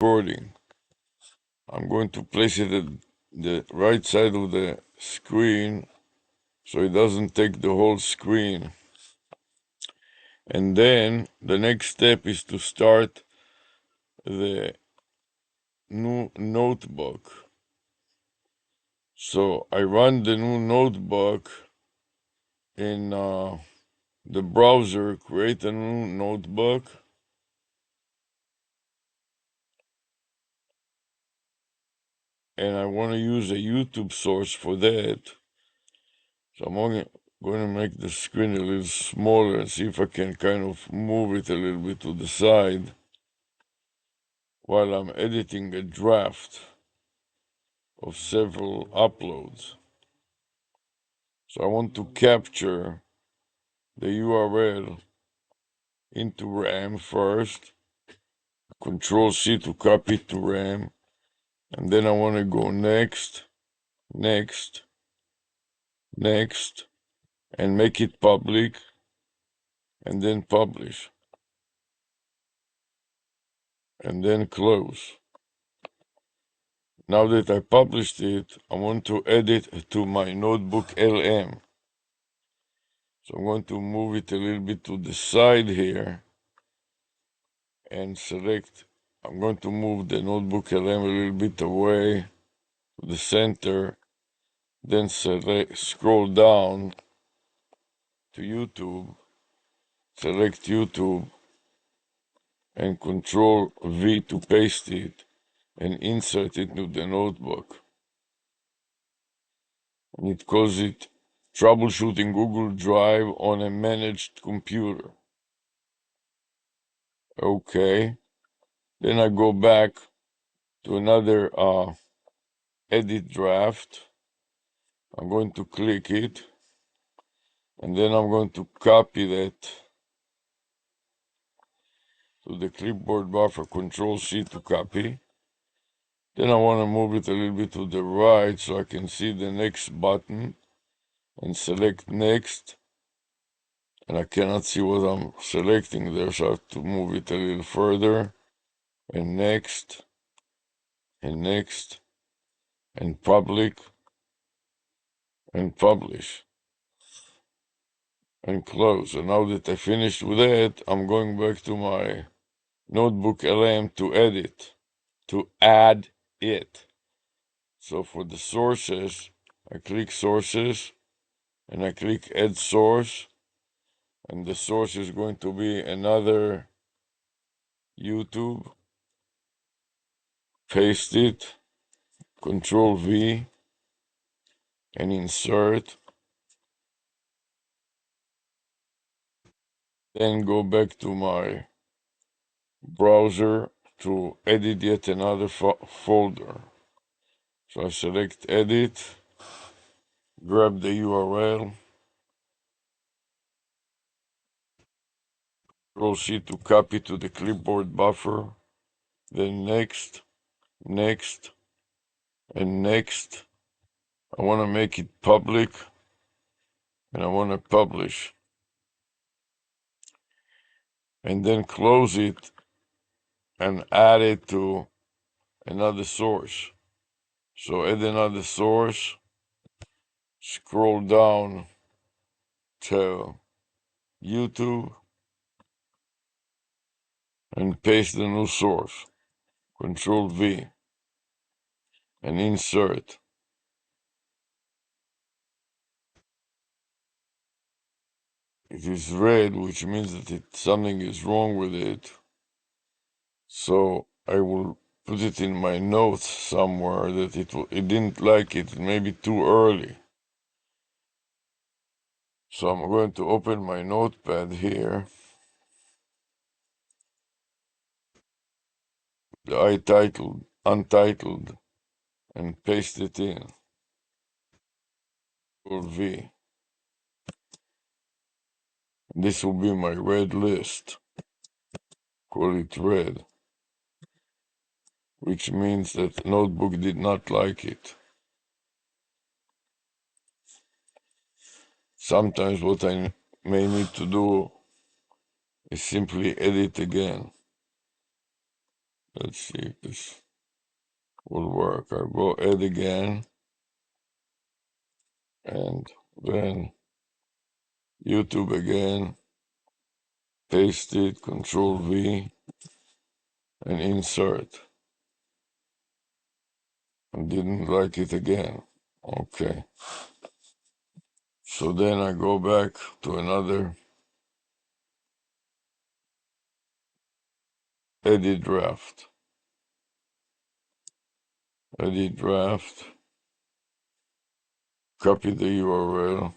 recording. I'm going to place it at the right side of the screen so it doesn't take the whole screen. And then the next step is to start the new notebook. So I run the new notebook in the browser, create a new notebook. And I want to use a YouTube source for that. So I'm only going to make the screen a little smaller and see if I can kind of move it a little bit to the side while I'm editing a draft of several uploads. So I want to capture the URL into RAM first, Control C to copy it to RAM, and then I want to go next, next, next, and make it public, and then publish, and then close. Now that I published it, I want to add it to my notebook LM. So I'm going to move it a little bit to the side here and select, I'm going to move the notebook LM a little bit away to the center, then scroll down to YouTube, select YouTube, and Control V to paste it and insert it into the notebook. And it calls it Troubleshooting Google Drive on a Managed Computer. Okay. Then I go back to another edit draft. I'm going to click it, and then I'm going to copy that to the clipboard buffer, Control C to copy. Then I want to move it a little bit to the right so I can see the next button and select next. And I cannot see what I'm selecting there, so I have to move it a little further. And next, and next, and public, and publish, and close. And now that I finished with that, I'm going back to my notebook LM to edit, to add it. So for the sources, I click sources, and I click add source, and the source is going to be another YouTube. Paste it, Control V, and insert. Then go back to my browser to edit yet another folder. So I select edit, grab the URL, Control C to copy to the clipboard buffer, then next, next, and next. I want to make it public, and I want to publish. And then close it and add it to another source. So add another source, scroll down to YouTube, and paste the new source. Control V, and insert. It is red, which means that something is wrong with it. So I will put it in my notes somewhere that it didn't like it, maybe too early. So I'm going to open my notepad here, the untitled, and paste it in. Control V. This will be my red list. Call it red, which means that Notebook did not like it. Sometimes what I may need to do is simply edit again. Let's see if this will work. I'll go add again, and then YouTube again, paste it, Control V, and insert. I didn't like it again. Okay. So then I go back to another edit draft. Edit draft. Copy the URL.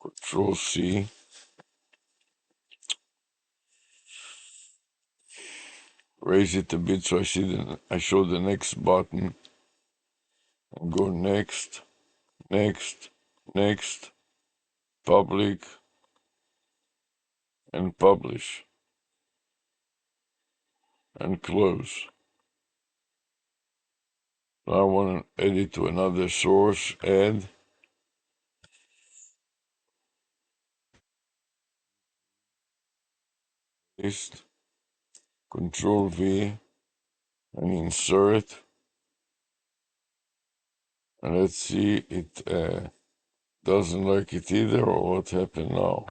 Control C. Raise it a bit so I show the next button. And go next, next, next, public, and publish. And close. Now I want to edit to another source, add, paste, Control V, and insert. And let's see, it doesn't like it either, or what happened now.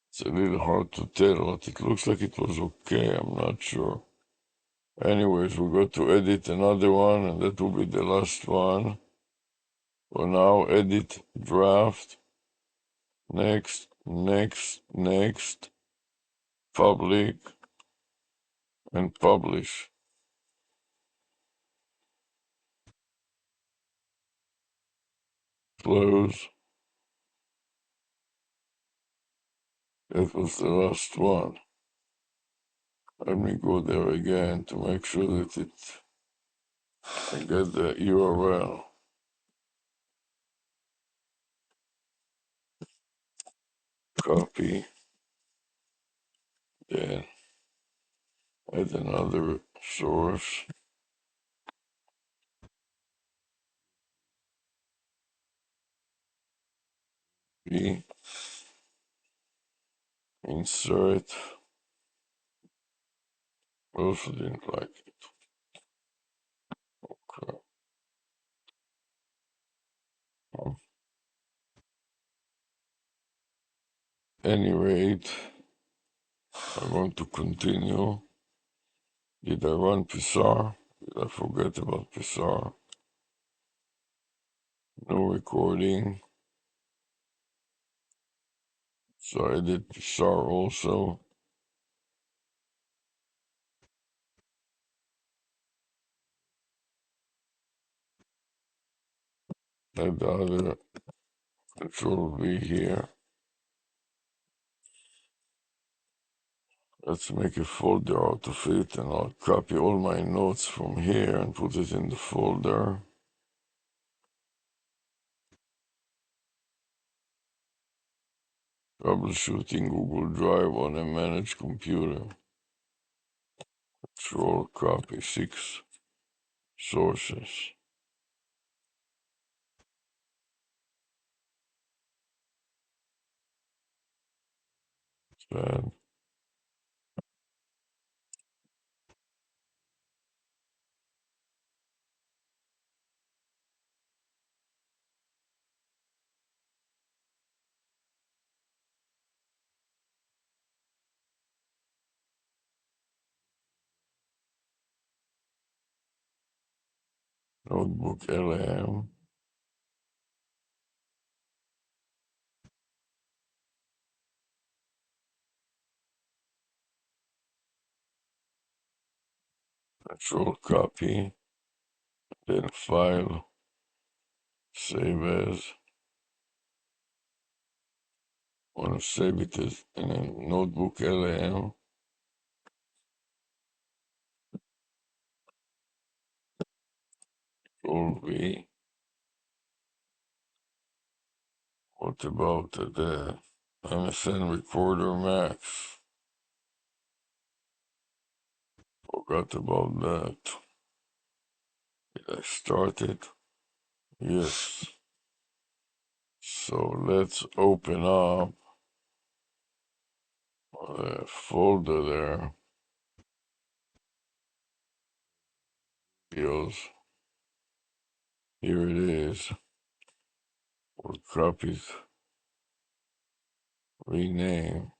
It's a little hard to tell, but it looks like it was okay, I'm not sure. Anyways, we got to edit another one, and that will be the last one. For now, edit, draft, next, next, next, public, and publish. Close. That was the last one. Let me go there again to make sure that I get the URL. Copy. Then add another source. B. Insert. Also didn't like it. Okay. Any rate, I'm going to continue. Did I run PSAR? Did I forget about PSAR? No recording. So I did PSAR also. Add the other Control V here. Let's make a folder out of it, and I'll copy all my notes from here and put it in the folder. Troubleshooting Google Drive on a managed computer. Control copy 6 sources. Then notebook LM. Control copy. Then file. Save as. Want to save it as in a notebook LM. Control V. What about the MSN Recorder Max? Forgot about that. Did I start it? Yes. So let's open up folder there. Videos. Here it is. Or copies. Rename.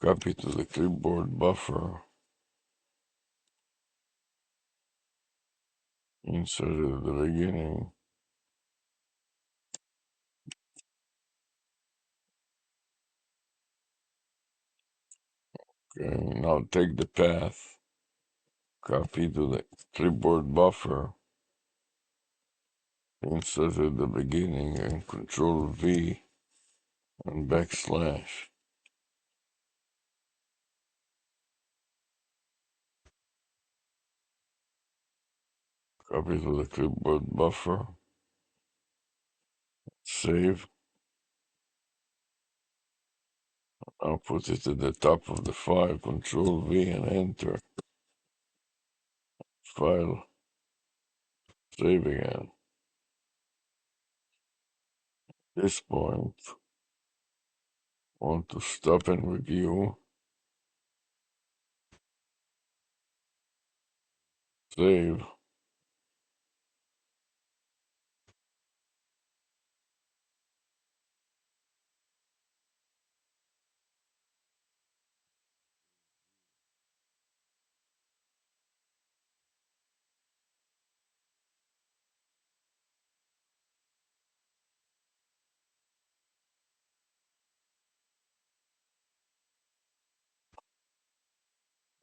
Copy to the clipboard buffer. Insert it at the beginning. Okay, now take the path. Copy to the clipboard buffer. Insert at the beginning and Control V and backslash. Copy to the clipboard buffer. Save. Now put it at the top of the file. Control V and enter. File. Save again. At this point, want to stop and review. Save.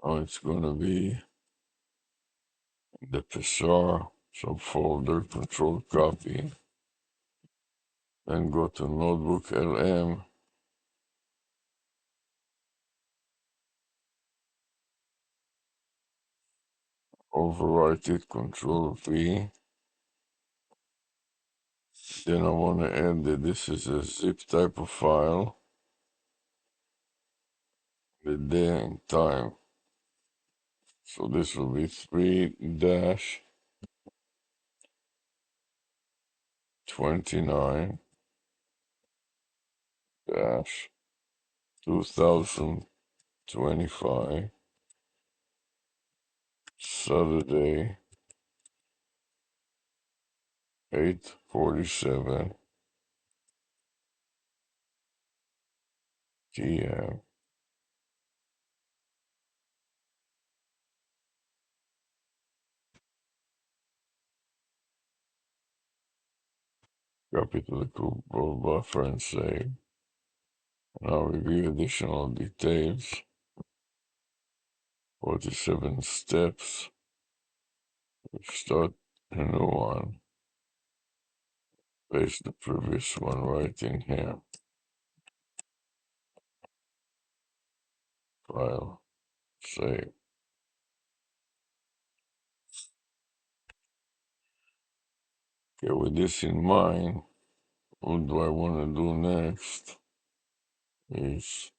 Now it's going to be the PSR subfolder, control copy. Then go to notebook LM. Overwrite it, control V. Then I want to add that this is a zip type of file. The day and time. So this will be 3-29-2025, Saturday, 8:47 p.m. Copy to the clipboard buffer and save. Now review additional details. 47 steps. Start a new one. Paste the previous one right in here. File. Save. Okay, with this in mind, what do I want to do next is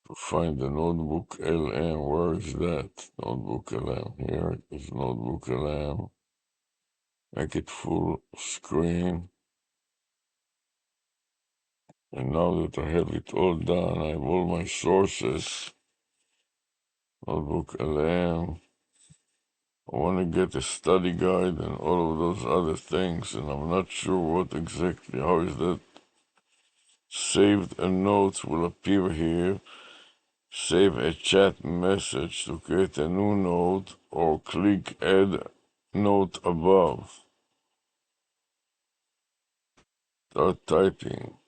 to find the notebook LM. Where is that? Notebook LM. Here is notebook LM. Make it full screen. And now that I have it all done, I have all my sources. Notebook LM. I want to get a study guide and all of those other things, and I'm not sure what exactly, how is that saved and notes will appear here. Save a chat message to create a new note or click add note above. Start typing.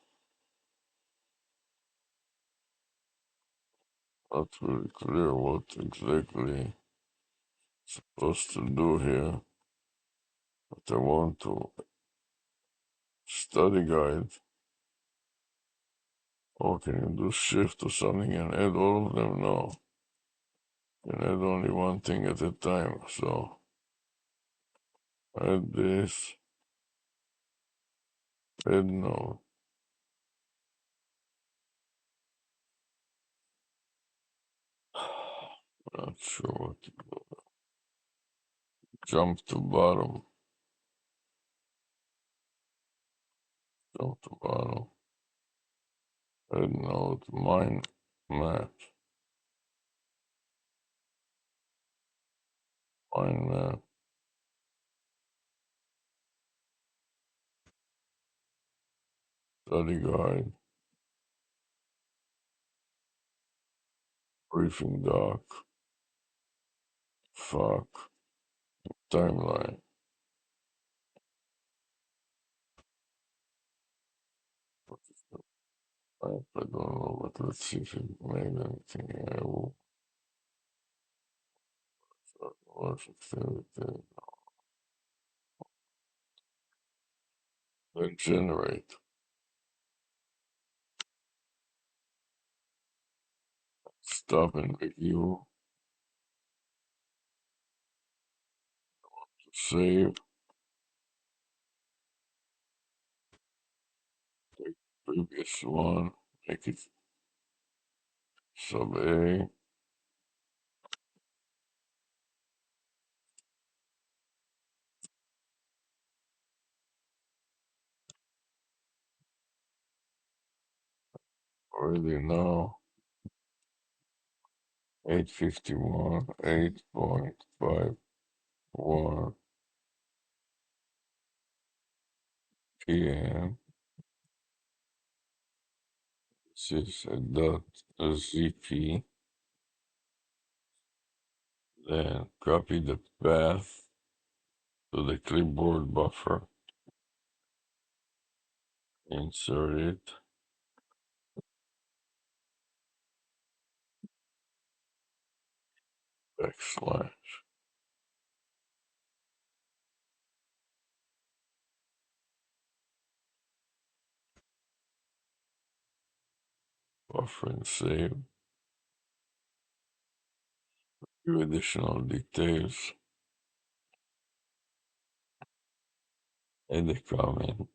Not really clear what exactly supposed to do here, but I want to study guide. Or can you do shift or something and add all of them? No. You can add only one thing at a time. So add this, add note. Not sure what to do. Jump to bottom. Down to bottom. Head note. Mind map. Mind map. Study guide. Briefing doc. Fuck. Timeline. I don't know, but let's see if it made anything. I will watch activity. Then generate. Stop and review. Save. Take the previous one. Make it sub A. Already now. 8:51. 8.51 p.m. This is a dot ZP. Then copy the path to the clipboard buffer. Insert it. Backslash. Buffer and save. Few additional details. Add a comment.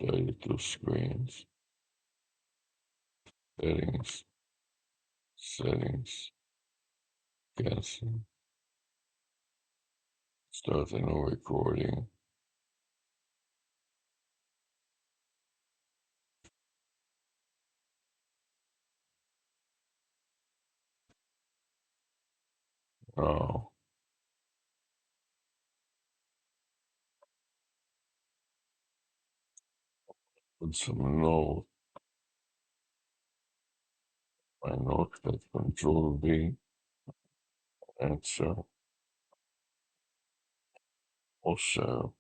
32 screens. Settings. Settings. Cancel. Start a new recording. Now, put some note. My notepad, Control V. Answer. Also,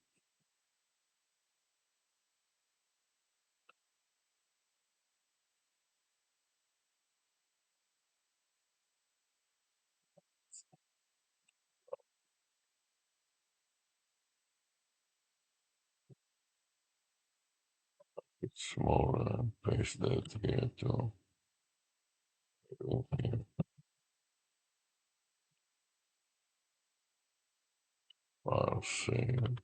it's smaller and paste that here too. Here. I'll save.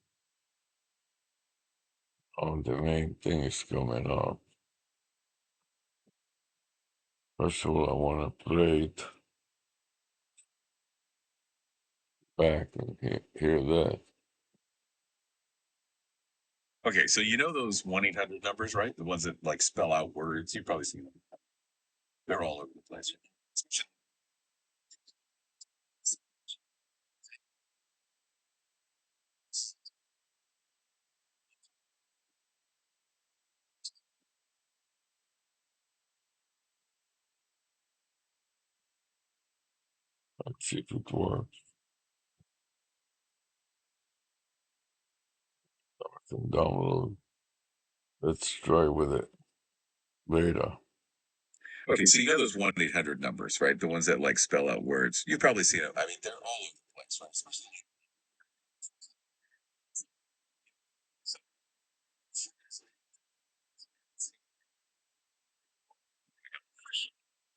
Oh, the main thing is coming up. First of all, I want to play it back and hear that. Okay, so you know those 1-800 numbers, right? The ones that like spell out words. You've probably seen them. They're all over the place. Let's see if it works. I can download. Let's try with it. Beta. Okay, so you know those 1-800 numbers, right? The ones that like spell out words. You've probably seen them. I mean, they're all over the place, right? Especially.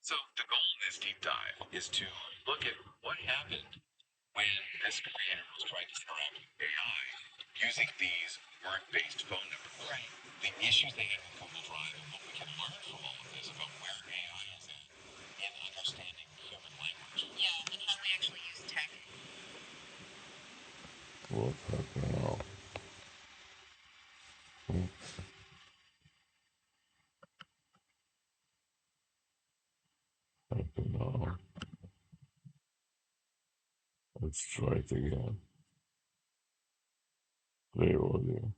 So the goal in this deep dive is to look at what happened when this creator was trying to interact with AI using these word-based phone numbers. Right. The issues they had with Google Drive and what we can learn from all of this about where AI is at in understanding human language. Yeah. What happened now? What happened now? Let's try it again. Play audio.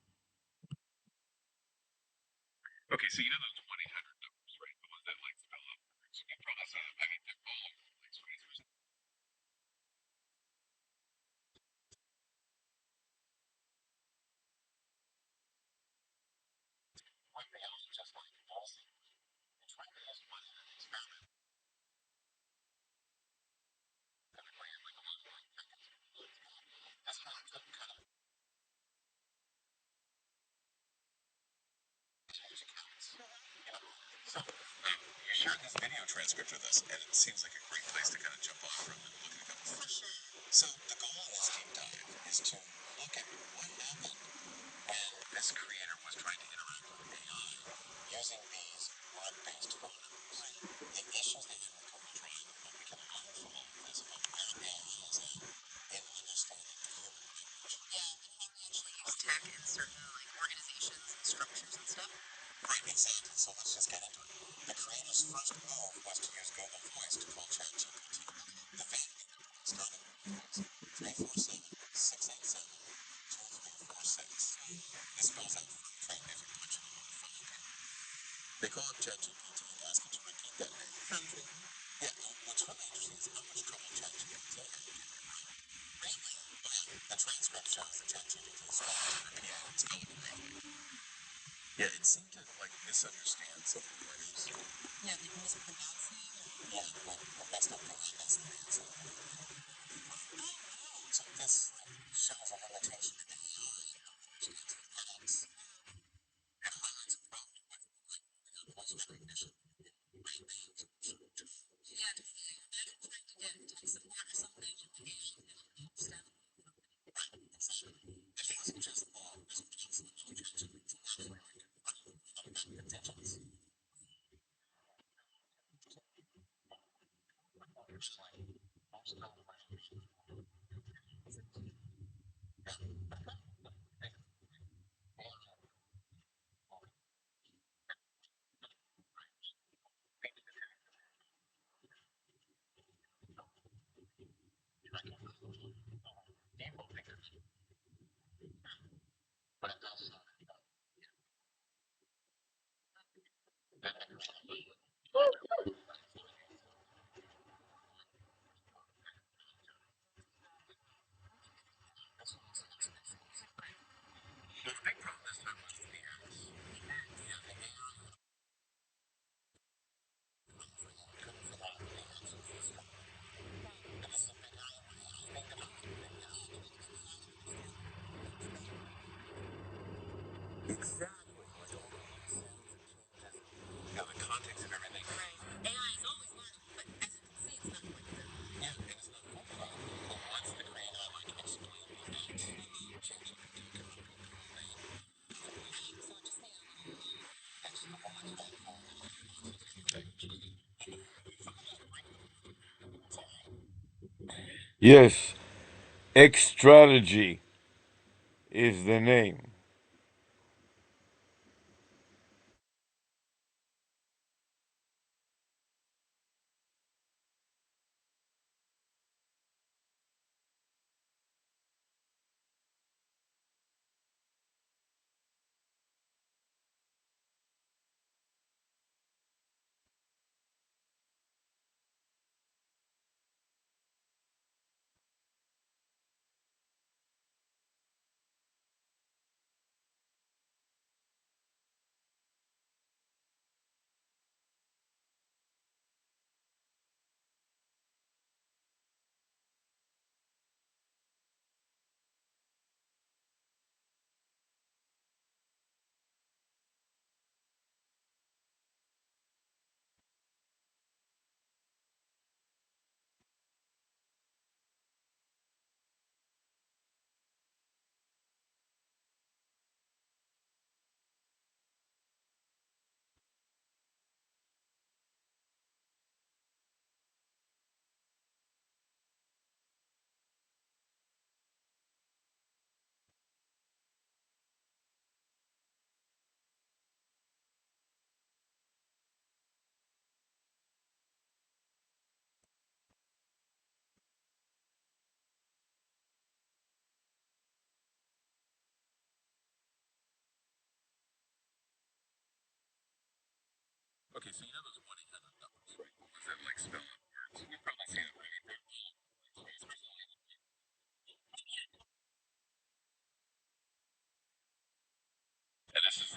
Okay, so you know those 1-800 numbers, right? The ones that like spell out words. You probably saw them. I mean, they're all over the place, right? One thing else, just like policy, and trying to ask one experiment typically in like a lot of like that's how I'm kind of change accounts. You know, so you shared this video transcript with us, and it seems like a great place to kind of jump off from and look at a couple things. So the goal of this deep dive is to look at what happened when this creator was trying to interact with AI using these word-based phone numbers. The issues they had with Google Drive and what we can learn from all of this about where AI is at in understanding human language. Yeah, and how we actually use tech in certain like organizations and structures and stuff. Right, exactly. So let's just get into it. The creator's first move was to use Google Voice to call ChatGPT. The vanity started was 347-687-2346. This spells out fruit trade if you punch it in one file. They call up ChatGPT and ask it to repeat that name. Yeah, and what's really interesting is how much trouble ChatGPT had to get it right. Really? Oh yeah, the transcript shows that ChatGPT spelled it to repeat it and spell it correctly. Yeah, it seemed to like misunderstand some of the letters. Yeah, like mispronouncing. Yeah, like messed up the N's and the N's. So this shows a limitation in AI and how much it edits and highlights a problem with like voice recognition. Yeah, imagine trying to get tech support or something and the AI helps them. It wasn't just this possible knowledge engine, it's actually like intentions. Well, the big problem this time was with the X. Yeah, the AI couldn't figure out the X was this strong. And this is a big area where AI is being developed. Exactly. Like all the little sounds and changes and the context of everything. Right. AI is always learning, but as you can see, it's not quite there. Yeah, and it's not quite there. But once the creator like explained the X, ChatGPT could upload their own name. So just say a little extra bonus back for Yes, X strategy is the name.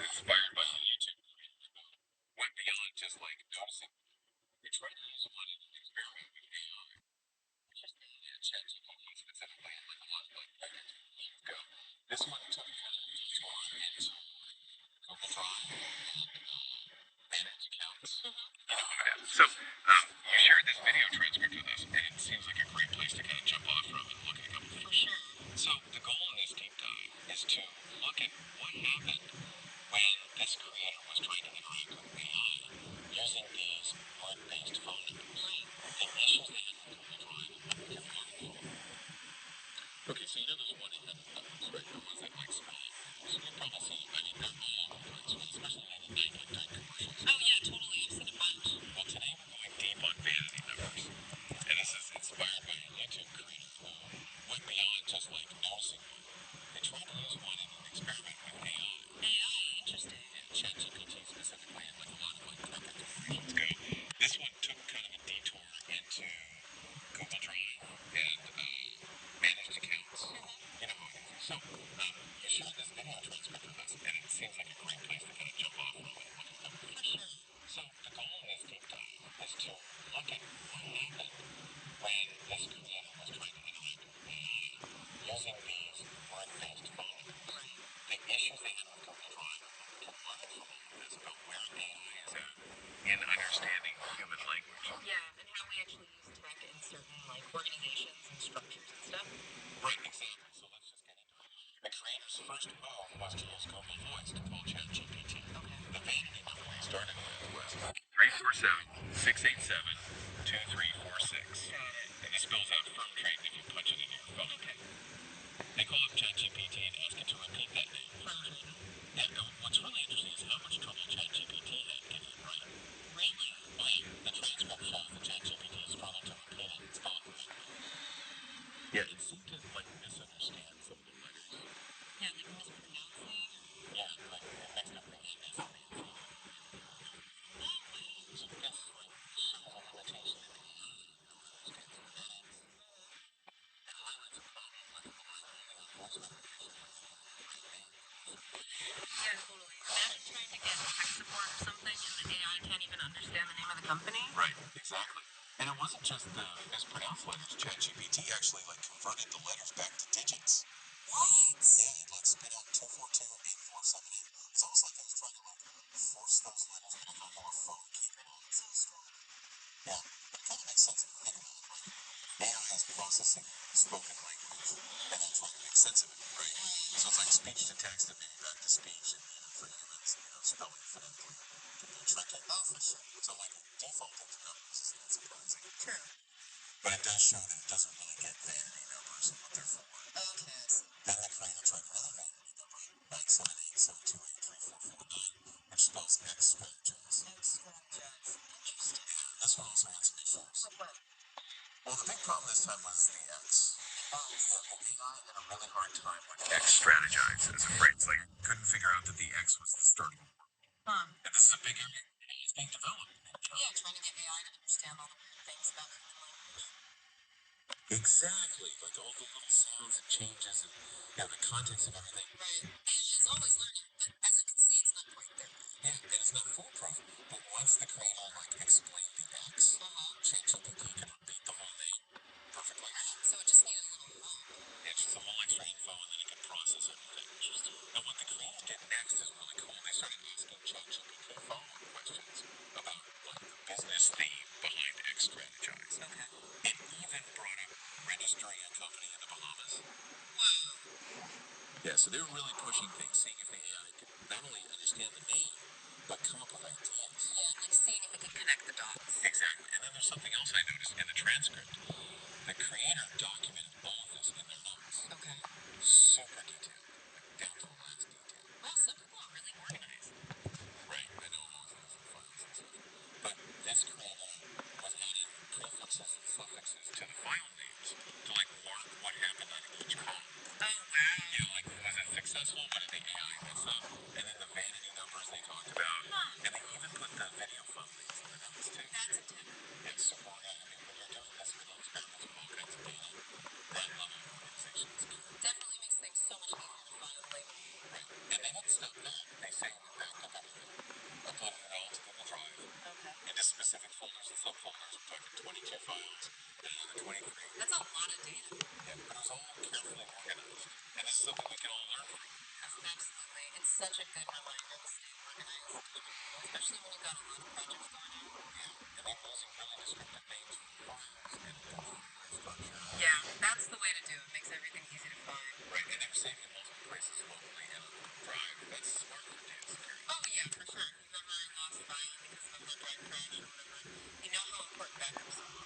inspired by the YouTube went beyond just like noticing. They tried to use one in an experiment with AI. Yeah, ChatGPT specifically, and like a lot of like years ago. This one took kind of a detour into Google Drive managed accounts. You know how it is. So you shared this video transcript with us, and it seems like a great place to kind of jump off from and look at a couple things. For sure. So the goal in this deep dive is to look at what happened when this creator was trying to interact with AI using these word-based phone numbers. Right. The issues they had with Google Drive and what we can learn from them. Okay, so you know those 1-800 numbers, right? The ones that like spam. So you've probably seen, I mean, they're all over the place, right? Especially late at night, like during commercials. Oh yeah, totally. I've seen a bunch. Well, today we're going deep on vanity numbers. And this is inspired by a YouTube creator who went beyond just like noticing one. They tried to use one in an experiment with AI. AI, interesting. Yeah, ChatGPT specifically, and like a lot of like tech corporations go. This one took kind of a detour into Google Drive and managed accounts. You know how it is. So you shared this video transcript with us, and it seems like a great place to kind of jump off from and look at a couple things. For sure. So the goal in this deep dive is to look at what happened when this creator was trying to interact with AI using these word-based phone numbers. Right. The issues they had with Google Drive and what we can learn from all of this about where AI is at in understanding human language. Yeah, and how we actually use tech in certain like organizations and structures and stuff. Right, exactly. So let's just get into it. The creator's first move was to use Google Voice to call ChatGPT. Okay. The vanity number they started with was 347-687-2346. Got it. And it spells out firm trade if you punch it into your phone. Okay. They call up ChatGPT and ask it to repeat that name. Firm trade. And what's really interesting is how much trouble ChatGPT had getting it right. Really? Oh yeah. The transcript shows that ChatGPT struggled to repeat it and spell it correctly. Yeah, it seemed to like misunderstand some of the letters. Yeah, like mispronouncing. Yeah, like it mixed up the English and the Nancy. Oh wow. So this like shows a limitation in the AI that understands phonetics and highlights a problem with relying only on voice recognition when the right name. Yeah, totally. Imagine trying to get tech support or something and the AI can't even understand the name of the company. Right, exactly. And it wasn't just the mispronounced letters. ChatGPT actually like converted the letters back to digits. What? Yeah, it like spit out 242-8478. It's almost like it was trying to like force those letters back onto a phone keyboard. So strong. Yeah, it kind of makes sense if you think about it, right? AI is processing spoken language and then trying to make sense of it, right? So it's like speech to text and maybe back to speech, and for humans, spelling phonetically can be tricky. Oh, for sure. So like defaulting to numbers is not surprising. True. But it does show that it doesn't really get vanity numbers and what they're for. Okay, I see. Then the creator tried another vanity number, 978-728-3449, which spells X-strategize. X-strategize. Interesting. Yeah, this one also had some issues. Like what? Well, the big problem this time was the X. Oh, yeah, the AI had a really hard time with X-strategize as a phrase. Like, couldn't figure out that the X was the start of a word. Huh. And this is a big area it's being developed. Yeah, trying to get AI to understand all the weird things about human language. Exactly. Like all the little sounds and changes and the context of everything. Right. And it's always learning, but as you can see, it's not quite there. Yeah, and it's not foolproof. But once the creator explained the X, ChatGPT could repeat the whole name perfectly. So it just needed a little help. Yeah, just a little extra info, and then it could process everything. Interesting. Now, what the creator did next is really cool. They started asking ChatGPT follow-up questions about like the business theme behind X Strategize. Okay. It even brought up registering a company in the Bahamas. Whoa. Yeah, so they were really pushing things, seeing if the AI could not only understand the name, but come up with ideas. Yeah, like seeing if it could connect the dots. Exactly. And then there's something else I noticed in the transcript. The creator documented all of this in their notes. Okay. Super detailed, like down to the last detail. Wow, some people are really organized. Right, I know I'm always looking for files and stuff. But this creator was adding prefixes and suffixes to the file names to like mark what happened on each column. Oh wow. Yeah, like was it successful? What did the AI mess up? And then the vanity numbers they talked about. Huh. And they even put the video file names in the notes too. That's intense. It's super organized. I mean, when you're doing this video experiments with all kinds of data, that such a good reminder to stay organized, especially when you've got a lot of projects going on. Yeah, and then using really descriptive names for files and a convenient structure. Yeah, that's the way to do it. Makes everything easy to find. Right, and they're saved in multiple places locally and on Google Drive. That's smart for data security. Oh yeah, for sure. If you've ever lost file because of a hard drive crash or whatever, you know how important backups are.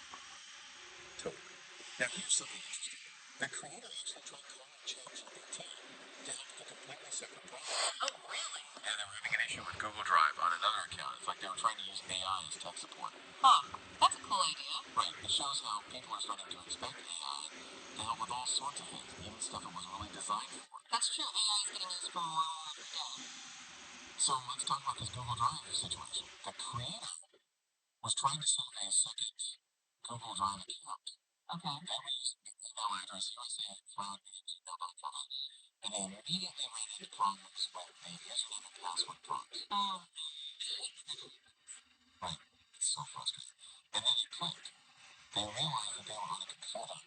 Totally. Now here's something interesting. The creator actually tried calling ChatGPT to help with a completely separate problem. Oh, really? Yeah, they were having an issue with Google Drive on another account. It's like they were trying to use AI as tech support. Huh. That's a cool idea. Right. It shows how people are starting to expect AI to help with all sorts of things, even stuff it was really designed for. That's true. AI is getting used for more and more every day. So let's talk about this Google Drive situation. The creator was trying to set up a second Google Drive account. Okay. They were using the email address usacloud@gmail.com, and they immediately ran into problems with the username and password prompts. Oh. Right. It's so frustrating. And then it clicked. They realized that they were on a computer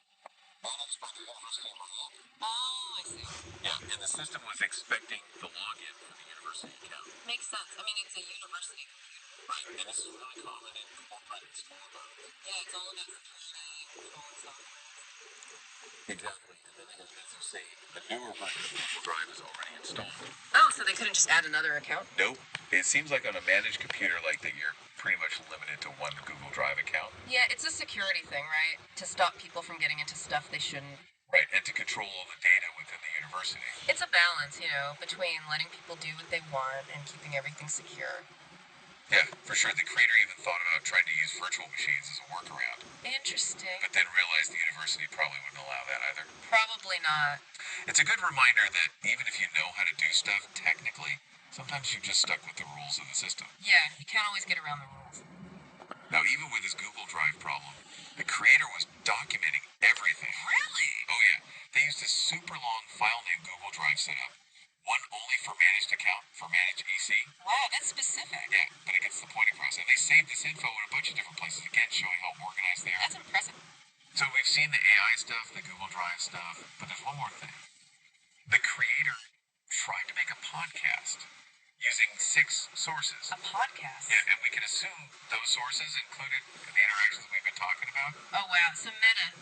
managed by the University of Miami. Oh, I see. Yeah, and the system was expecting the login for the university account. Makes sense. I mean, it's a university computer. Right, and this is really common in corporate and school environments. Yeah, it's all about security and controlling software. Exactly, and then they have to say the newer version of Google Drive is already installed. Oh, so they couldn't just add another account? Nope. It seems like on a managed computer like that, you're pretty much limited to one Google Drive account. Yeah, it's a security thing, right? To stop people from getting into stuff they shouldn't. Right, and to control all the data within the university. It's a balance, between letting people do what they want and keeping everything secure. Yeah, for sure. The creator even thought about trying to use virtual machines as a workaround. Interesting. But then realized the university probably wouldn't allow that either. Probably not. It's a good reminder that even if you know how to do stuff technically, sometimes you're just stuck with the rules of the system. Yeah, you can't always get around the rules. Now, even with his Google Drive problem, the creator was documenting everything. Really? Oh, yeah. They used a super long file named Google Drive setup. One only for managed account, for managed EC. Wow, that's specific. Yeah, but it gets the point across. And they saved this info in a bunch of different places, again, showing how organized they are. That's impressive. So we've seen the AI stuff, the Google Drive stuff, but there's one more thing. The creator tried to make a podcast using 6 sources. A podcast? Yeah, and we can assume those sources included the interactions we've been talking about. Oh, wow, so meta.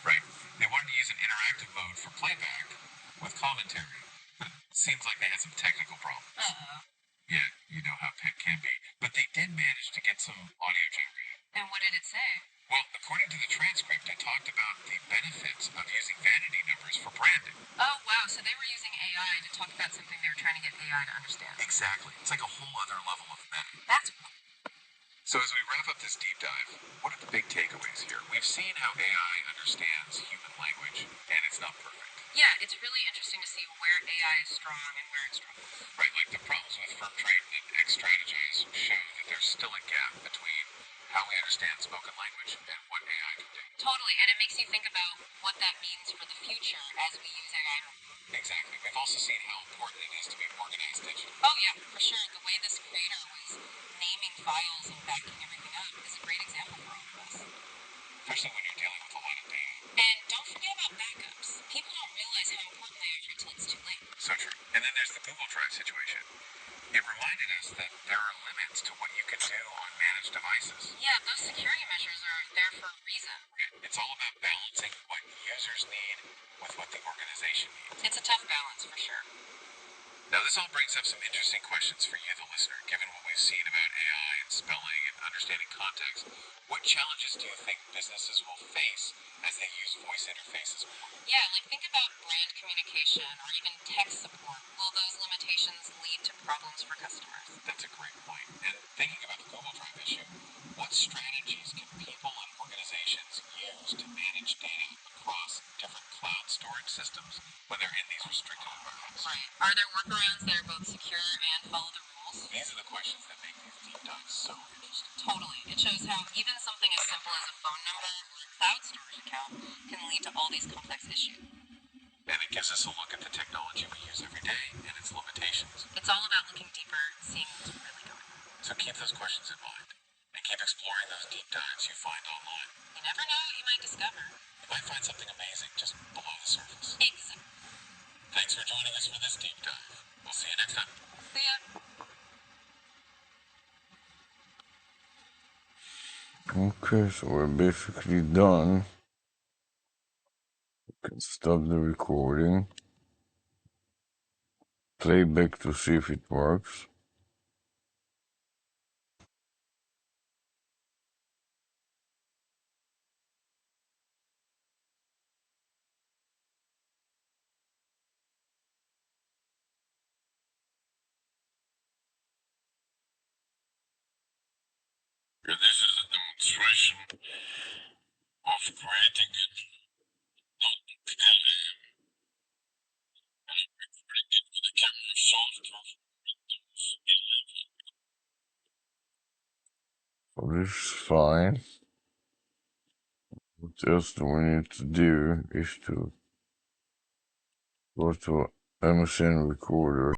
Right. They wanted to use an interactive mode for playback with commentary. But it seems like they had some technical problems. Uh-oh. Yeah, you know how tech can be. But they did manage to get some audio generated. And what did it say? Well, according to the transcript, it talked about the benefits of using vanity numbers for branding. Oh, wow. So they were using AI to talk about something they were trying to get AI to understand. Exactly. It's like a whole other level of meta. That's cool. So as we wrap up this deep dive, what are the big takeaways here? We've seen how AI understands human language, and it's not perfect. Yeah, it's really interesting to see where AI is strong and where it struggles. Right, like the problems with firm trade and X-Strategize show that there's still a gap between how we understand spoken language and what AI can do. Totally, and it makes you think about what that means for the future as we use AI. Exactly. We've also seen how important it is to be organized digitally. Oh yeah, for sure. The way this creator was naming files and backing everything up is a great example for all of us. Especially when you're dealing with a lot of data. And don't forget about backups. People don't realize how important they are until it's too late. So true. And then there's the Google Drive situation. It reminded us that there are limits to what you can do on managed devices. Yeah, those security measures are there for a reason. It's all about balancing what users need with what the organization needs. It's a tough balance, for sure. Now, this all brings up some interesting questions for you, the listener. Given what we've seen about AI and spelling and understanding context, what challenges do you think businesses will face as they use voice interfaces more? Yeah, like think about brand communication or even tech support. Will those limitations lead to problems for customers? That's a great point. And thinking about the Google Drive issue, what strategies can people and organizations use to manage data across different cloud storage systems when they're in these restricted environments? Right. Are there workarounds that are both secure and follow the rules? These are the questions that make these deep dives so interesting. Totally. It shows how even something as simple as a phone number or a cloud storage account can lead to all these complex issues. And it gives us a look at the technology we use every day and its limitations. It's all about looking deeper and seeing what's really going on. So keep those questions in mind and keep exploring those deep dives you find online. You never know what you might discover. You might find something amazing just below the surface. Exactly. Thanks for joining us for this deep dive. We'll see you next time. Okay, so we're basically done. We can stop the recording. Play back to see if it works. Yeah, this is a demonstration of creating a notebook LM and recording it with the camera software from Windows 11. So this is fine. What else do we need to do is to go to MSN Recorder.